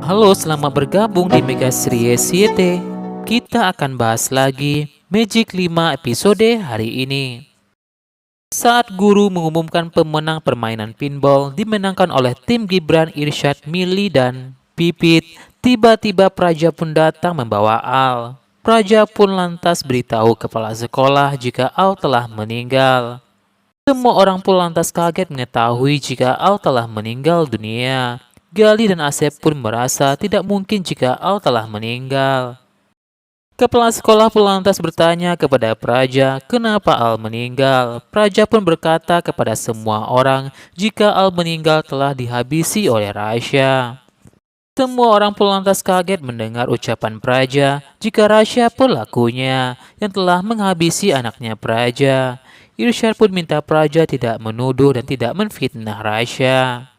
Halo, selamat bergabung di Mega Series YT. Kita akan bahas lagi Magic 5 episode hari ini. Saat guru mengumumkan pemenang permainan pinball dimenangkan oleh tim Gibran, Irsyad, Mili, dan Pipit, tiba-tiba Praja pun datang membawa Al. Praja pun lantas beritahu kepala sekolah jika Al telah meninggal. Semua orang pun lantas kaget mengetahui jika Al telah meninggal dunia. Gali dan Asep pun merasa tidak mungkin jika Al telah meninggal. Kepala sekolah pun lantas bertanya kepada Praja kenapa Al meninggal. Praja pun berkata kepada semua orang jika Al meninggal telah dihabisi oleh Rasya. Semua orang pun lantas kaget mendengar ucapan Praja jika Rasya pelakunya yang telah menghabisi anaknya Praja. Irsyad pun minta Praja tidak menuduh dan tidak menfitnah Rasya.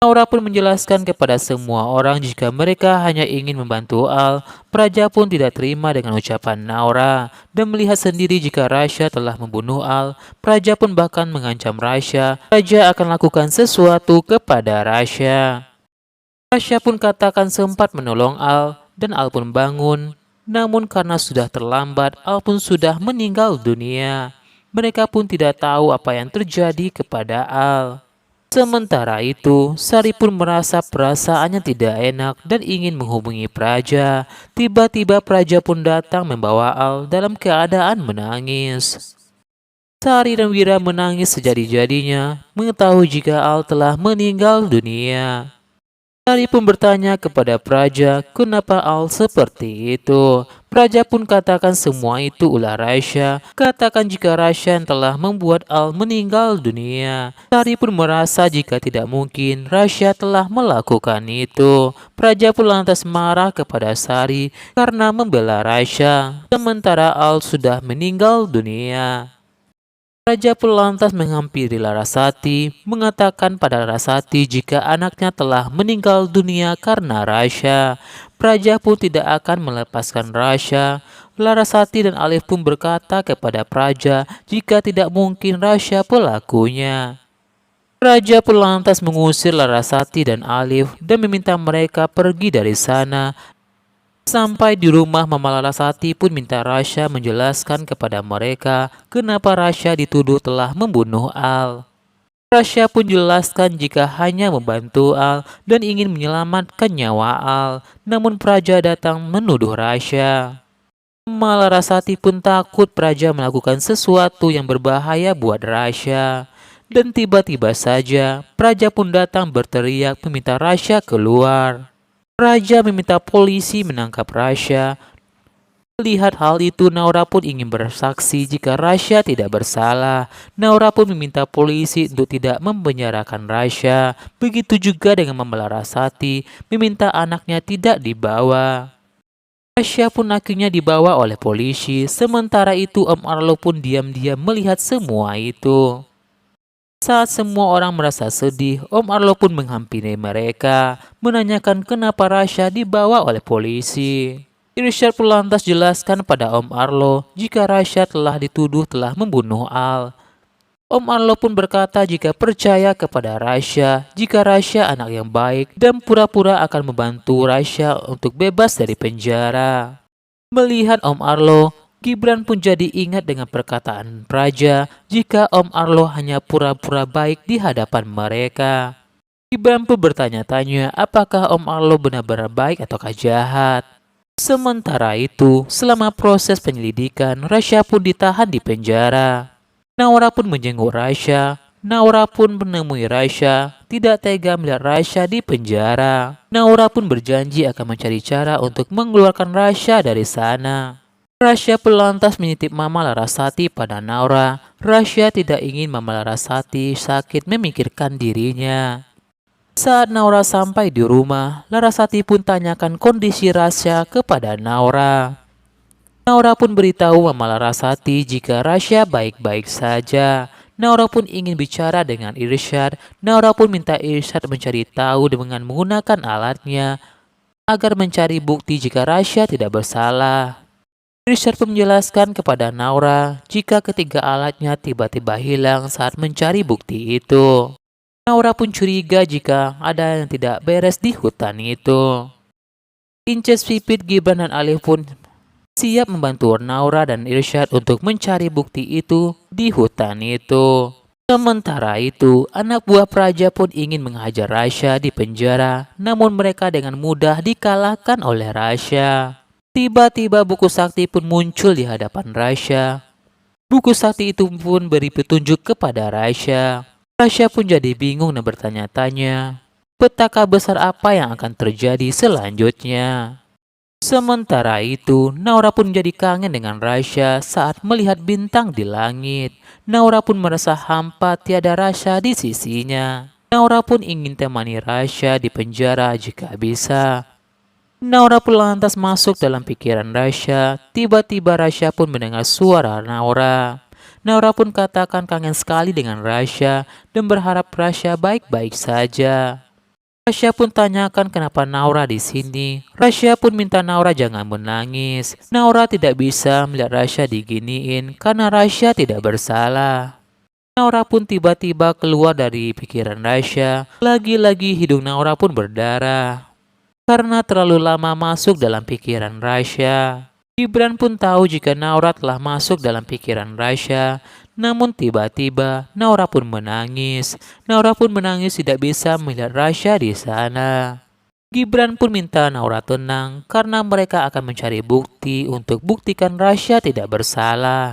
Naura pun menjelaskan kepada semua orang jika mereka hanya ingin membantu Al. Praja pun tidak terima dengan ucapan Naura dan melihat sendiri jika Rasya telah membunuh Al. Praja pun bahkan mengancam Rasya. Praja akan lakukan sesuatu kepada Rasya. Rasya pun katakan sempat menolong Al dan Al pun bangun. Namun karena sudah terlambat, Al pun sudah meninggal dunia. Mereka pun tidak tahu apa yang terjadi kepada Al. Sementara itu, Sari pun merasa perasaannya tidak enak dan ingin menghubungi Praja. Tiba-tiba Praja pun datang membawa Al dalam keadaan menangis. Sari dan Wira menangis sejadi-jadinya, mengetahui jika Al telah meninggal dunia. Sari pun bertanya kepada Praja, kenapa Al seperti itu? Praja pun katakan semua itu ulah Rasya. Katakan jika Rasya yang telah membuat Al meninggal dunia. Sari pun merasa jika tidak mungkin Rasya telah melakukan itu. Praja pun lantas marah kepada Sari karena membela Rasya. Sementara Al sudah meninggal dunia. Raja pun lantas menghampiri Larasati, mengatakan pada Larasati jika anaknya telah meninggal dunia karena Rasya. Praja pun tidak akan melepaskan Rasya. Larasati dan Alif pun berkata kepada Praja jika tidak mungkin Rasya pelakunya. Raja pun lantas mengusir Larasati dan Alif dan meminta mereka pergi dari sana. Sampai di rumah, Mama Larasati pun minta Rasya menjelaskan kepada mereka kenapa Rasya dituduh telah membunuh Al. Rasya pun jelaskan jika hanya membantu Al dan ingin menyelamatkan nyawa Al. Namun Praja datang menuduh Rasya. Mama Larasati pun takut Praja melakukan sesuatu yang berbahaya buat Rasya. Dan tiba-tiba saja Praja pun datang berteriak meminta Rasya keluar. Raja meminta polisi menangkap Rasya. Melihat hal itu, Naura pun ingin bersaksi jika Rasya tidak bersalah. Naura pun meminta polisi untuk tidak mempenjarakan Rasya. Begitu juga dengan Mama Larasati, meminta anaknya tidak dibawa. Rasya pun akhirnya dibawa oleh polisi. Sementara itu, Om Arlo pun diam-diam melihat semua itu. Saat semua orang merasa sedih, Om Arlo pun menghampiri mereka, menanyakan kenapa Rasya dibawa oleh polisi. Irsyad pun lantas jelaskan pada Om Arlo jika Rasya telah dituduh telah membunuh Al. Om Arlo pun berkata jika percaya kepada Rasya, jika Rasya anak yang baik dan pura-pura akan membantu Rasya untuk bebas dari penjara. Melihat Om Arlo, Gibran pun jadi ingat dengan perkataan Praja jika Om Arlo hanya pura-pura baik di hadapan mereka. Gibran pun bertanya-tanya apakah Om Arlo benar-benar baik ataukah jahat. Sementara itu, selama proses penyelidikan, Rasya pun ditahan di penjara. Naura pun menjenguk Rasya. Naura pun menemui Rasya, tidak tega melihat Rasya di penjara. Naura pun berjanji akan mencari cara untuk mengeluarkan Rasya dari sana. Rasya pun lantas menitip Mama Larasati pada Naura. Rasya tidak ingin Mama Larasati sakit memikirkan dirinya. Saat Naura sampai di rumah, Larasati pun tanyakan kondisi Rasya kepada Naura. Naura pun beritahu Mama Larasati jika Rasya baik-baik saja. Naura pun ingin bicara dengan Irsyad. Naura pun minta Irsyad mencari tahu dengan menggunakan alatnya agar mencari bukti jika Rasya tidak bersalah. Irsyad pun menjelaskan kepada Naura jika ketiga alatnya tiba-tiba hilang saat mencari bukti itu. Naura pun curiga jika ada yang tidak beres di hutan itu. Inces, Pipit, Gibran, dan Alif pun siap membantu Naura dan Irsyad untuk mencari bukti itu di hutan itu. Sementara itu, anak buah Praja pun ingin menghajar Rasya di penjara, namun mereka dengan mudah dikalahkan oleh Rasya. Tiba-tiba buku sakti pun muncul di hadapan Rasya. Buku sakti itu pun beri petunjuk kepada Rasya. Rasya pun jadi bingung dan bertanya-tanya, petaka besar apa yang akan terjadi selanjutnya. Sementara itu, Naura pun jadi kangen dengan Rasya saat melihat bintang di langit. Naura pun merasa hampa tiada Rasya di sisinya. Naura pun ingin temani Rasya di penjara jika bisa. Naura pun lantas masuk dalam pikiran Rasya. Tiba-tiba Rasya pun mendengar suara Naura. Naura pun katakan kangen sekali dengan Rasya dan berharap Rasya baik-baik saja. Rasya pun tanyakan kenapa Naura di sini. Rasya pun minta Naura jangan menangis. Naura tidak bisa melihat Rasya diginiin karena Rasya tidak bersalah. Naura pun tiba-tiba keluar dari pikiran Rasya. Lagi-lagi hidung Naura pun berdarah karena terlalu lama masuk dalam pikiran Rasya. Gibran pun tahu jika Naura telah masuk dalam pikiran Rasya, namun tiba-tiba Naura pun menangis. Naura pun menangis tidak bisa melihat Rasya di sana. Gibran pun minta Naura tenang karena mereka akan mencari bukti untuk buktikan Rasya tidak bersalah.